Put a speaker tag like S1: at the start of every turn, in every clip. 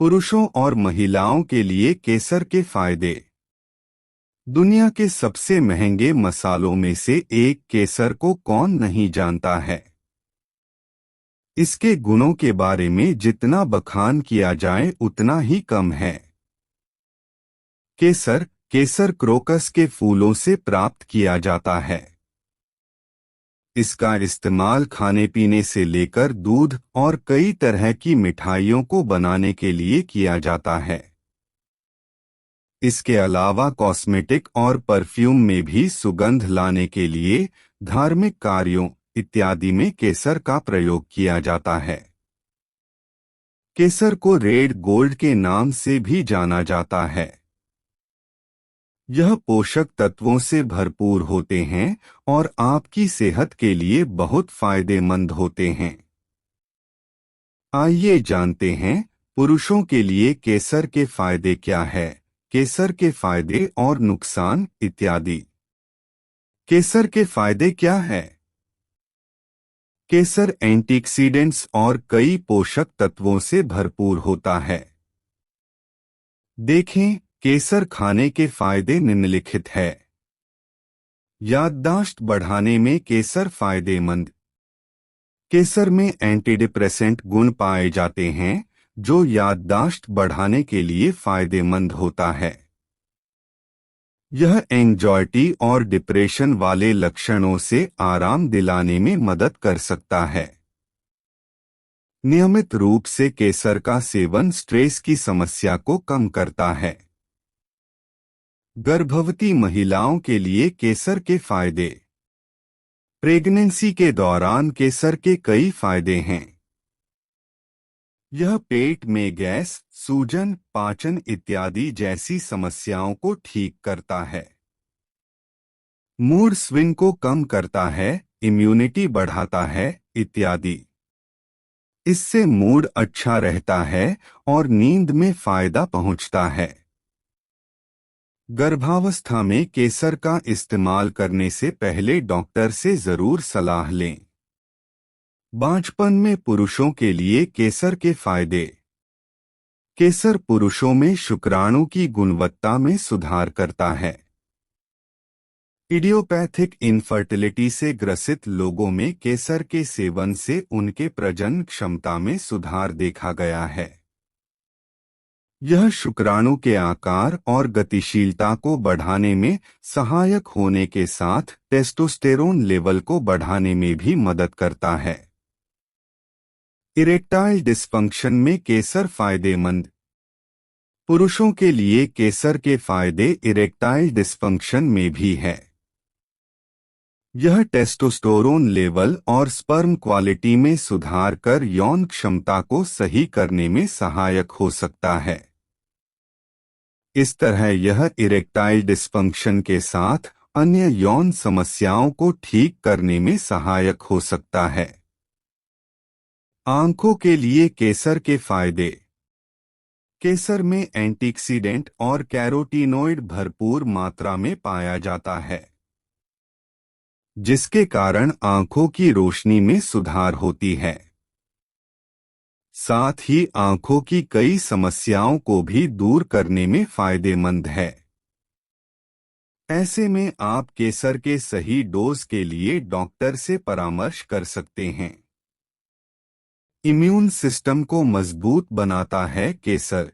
S1: पुरुषों और महिलाओं के लिए केसर के फायदे। दुनिया के सबसे महंगे मसालों में से एक केसर को कौन नहीं जानता है। इसके गुणों के बारे में जितना बखान किया जाए उतना ही कम है। केसर केसर क्रोकस के फूलों से प्राप्त किया जाता है। इसका इस्तेमाल खाने पीने से लेकर दूध और कई तरह की मिठाइयों को बनाने के लिए किया जाता है। इसके अलावा कॉस्मेटिक और परफ्यूम में भी सुगंध लाने के लिए, धार्मिक कार्यों इत्यादि में केसर का प्रयोग किया जाता है। केसर को रेड गोल्ड के नाम से भी जाना जाता है। यह पोषक तत्वों से भरपूर होते हैं और आपकी सेहत के लिए बहुत फायदेमंद होते हैं। आइए जानते हैं पुरुषों के लिए केसर के फायदे क्या है, केसर के फायदे और नुकसान इत्यादि। केसर के फायदे क्या है? केसर एंटीऑक्सीडेंट्स और कई पोषक तत्वों से भरपूर होता है। देखें, केसर खाने के फायदे निम्नलिखित है। याददाश्त बढ़ाने में केसर फायदेमंद। केसर में एंटीडिप्रेसेंट गुण पाए जाते हैं जो याददाश्त बढ़ाने के लिए फायदेमंद होता है। यह एंग्जायटी और डिप्रेशन वाले लक्षणों से आराम दिलाने में मदद कर सकता है। नियमित रूप से केसर का सेवन स्ट्रेस की समस्या को कम करता है। गर्भवती महिलाओं के लिए केसर के फायदे। प्रेगनेंसी के दौरान केसर के कई फायदे हैं। यह पेट में गैस, सूजन, पाचन इत्यादि जैसी समस्याओं को ठीक करता है। मूड स्विंग को कम करता है, इम्यूनिटी बढ़ाता है इत्यादि। इससे मूड अच्छा रहता है और नींद में फायदा पहुंचता है। गर्भावस्था में केसर का इस्तेमाल करने से पहले डॉक्टर से जरूर सलाह लें। बांझपन में पुरुषों के लिए केसर के फायदे। केसर पुरुषों में शुक्राणु की गुणवत्ता में सुधार करता है। इडियोपैथिक इनफर्टिलिटी से ग्रसित लोगों में केसर के सेवन से उनके प्रजनन क्षमता में सुधार देखा गया है। यह शुक्राणु के आकार और गतिशीलता को बढ़ाने में सहायक होने के साथ टेस्टोस्टेरोन लेवल को बढ़ाने में भी मदद करता है। इरेक्टाइल डिस्फंक्शन में केसर फायदेमंद। पुरुषों के लिए केसर के फायदे इरेक्टाइल डिस्फंक्शन में भी है। यह टेस्टोस्टेरोन लेवल और स्पर्म क्वालिटी में सुधार कर यौन क्षमता को सही करने में सहायक हो सकता है। इस तरह यह इरेक्टाइल डिस्फंक्शन के साथ अन्य यौन समस्याओं को ठीक करने में सहायक हो सकता है। आंखों के लिए केसर के फायदे। केसर में एंटीऑक्सीडेंट और कैरोटीनॉइड भरपूर मात्रा में पाया जाता है, जिसके कारण आंखों की रोशनी में सुधार होती है। साथ ही आंखों की कई समस्याओं को भी दूर करने में फायदेमंद है। ऐसे में आप केसर के सही डोज के लिए डॉक्टर से परामर्श कर सकते हैं। इम्यून सिस्टम को मजबूत बनाता है केसर।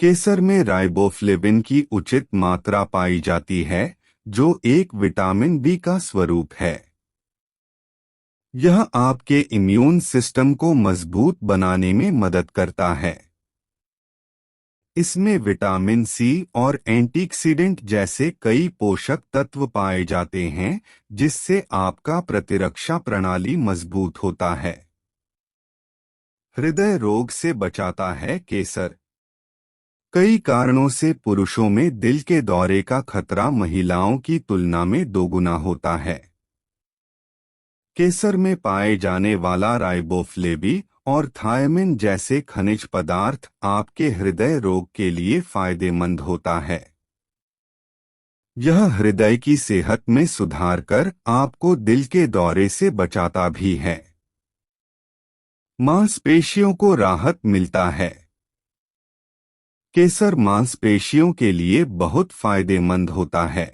S1: केसर में राइबोफ्लेविन की उचित मात्रा पाई जाती है, जो एक विटामिन बी का स्वरूप है। यह आपके इम्यून सिस्टम को मजबूत बनाने में मदद करता है। इसमें विटामिन सी और एंटीऑक्सीडेंट जैसे कई पोषक तत्व पाए जाते हैं, जिससे आपका प्रतिरक्षा प्रणाली मजबूत होता है। हृदय रोग से बचाता है केसर। कई कारणों से पुरुषों में दिल के दौरे का खतरा महिलाओं की तुलना में दोगुना होता है। केसर में पाए जाने वाला राइबोफ्लेविन और थायमिन जैसे खनिज पदार्थ आपके हृदय रोग के लिए फायदेमंद होता है। यह हृदय की सेहत में सुधार कर आपको दिल के दौरे से बचाता भी है। मांसपेशियों को राहत मिलता है। केसर मांसपेशियों के लिए बहुत फायदेमंद होता है।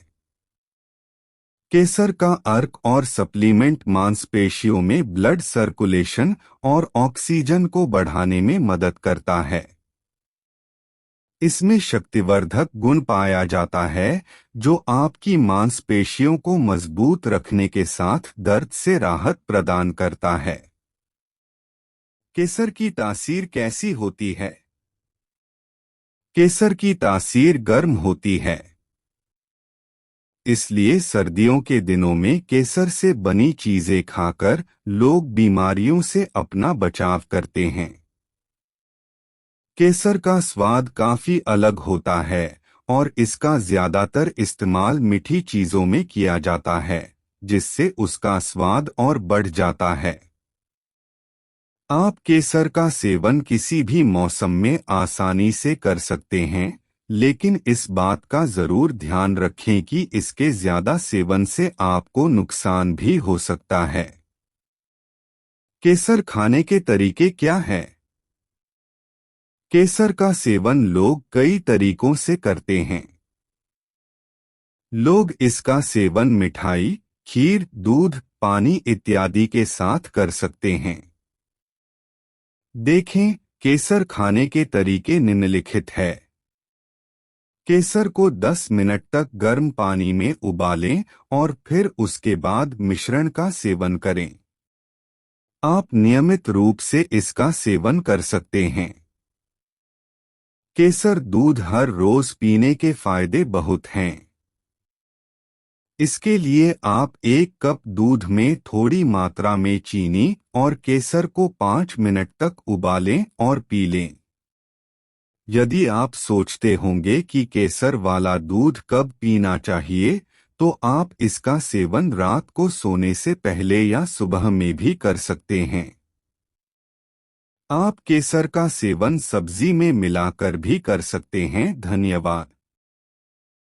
S1: केसर का अर्क और सप्लीमेंट मांसपेशियों में ब्लड सर्कुलेशन और ऑक्सीजन को बढ़ाने में मदद करता है। इसमें शक्तिवर्धक गुण पाया जाता है जो आपकी मांसपेशियों को मजबूत रखने के साथ दर्द से राहत प्रदान करता है। केसर की तासीर कैसी होती है? केसर की तासीर गर्म होती है, इसलिए सर्दियों के दिनों में केसर से बनी चीजें खाकर लोग बीमारियों से अपना बचाव करते हैं। केसर का स्वाद काफी अलग होता है और इसका ज्यादातर इस्तेमाल मीठी चीजों में किया जाता है, जिससे उसका स्वाद और बढ़ जाता है। आप केसर का सेवन किसी भी मौसम में आसानी से कर सकते हैं, लेकिन इस बात का जरूर ध्यान रखें कि इसके ज्यादा सेवन से आपको नुकसान भी हो सकता है। केसर खाने के तरीके क्या हैं? केसर का सेवन लोग कई तरीकों से करते हैं। लोग इसका सेवन मिठाई, खीर, दूध, पानी इत्यादि के साथ कर सकते हैं। देखें, केसर खाने के तरीके निम्नलिखित है। केसर को 10 मिनट तक गर्म पानी में उबालें और फिर उसके बाद मिश्रण का सेवन करें। आप नियमित रूप से इसका सेवन कर सकते हैं। केसर दूध हर रोज पीने के फायदे बहुत हैं। इसके लिए आप 1 कप दूध में थोड़ी मात्रा में चीनी और केसर को 5 मिनट तक उबालें और पी लें। यदि आप सोचते होंगे कि केसर वाला दूध कब पीना चाहिए, तो आप इसका सेवन रात को सोने से पहले या सुबह में भी कर सकते हैं। आप केसर का सेवन सब्जी में मिलाकर भी कर सकते हैं। धन्यवाद।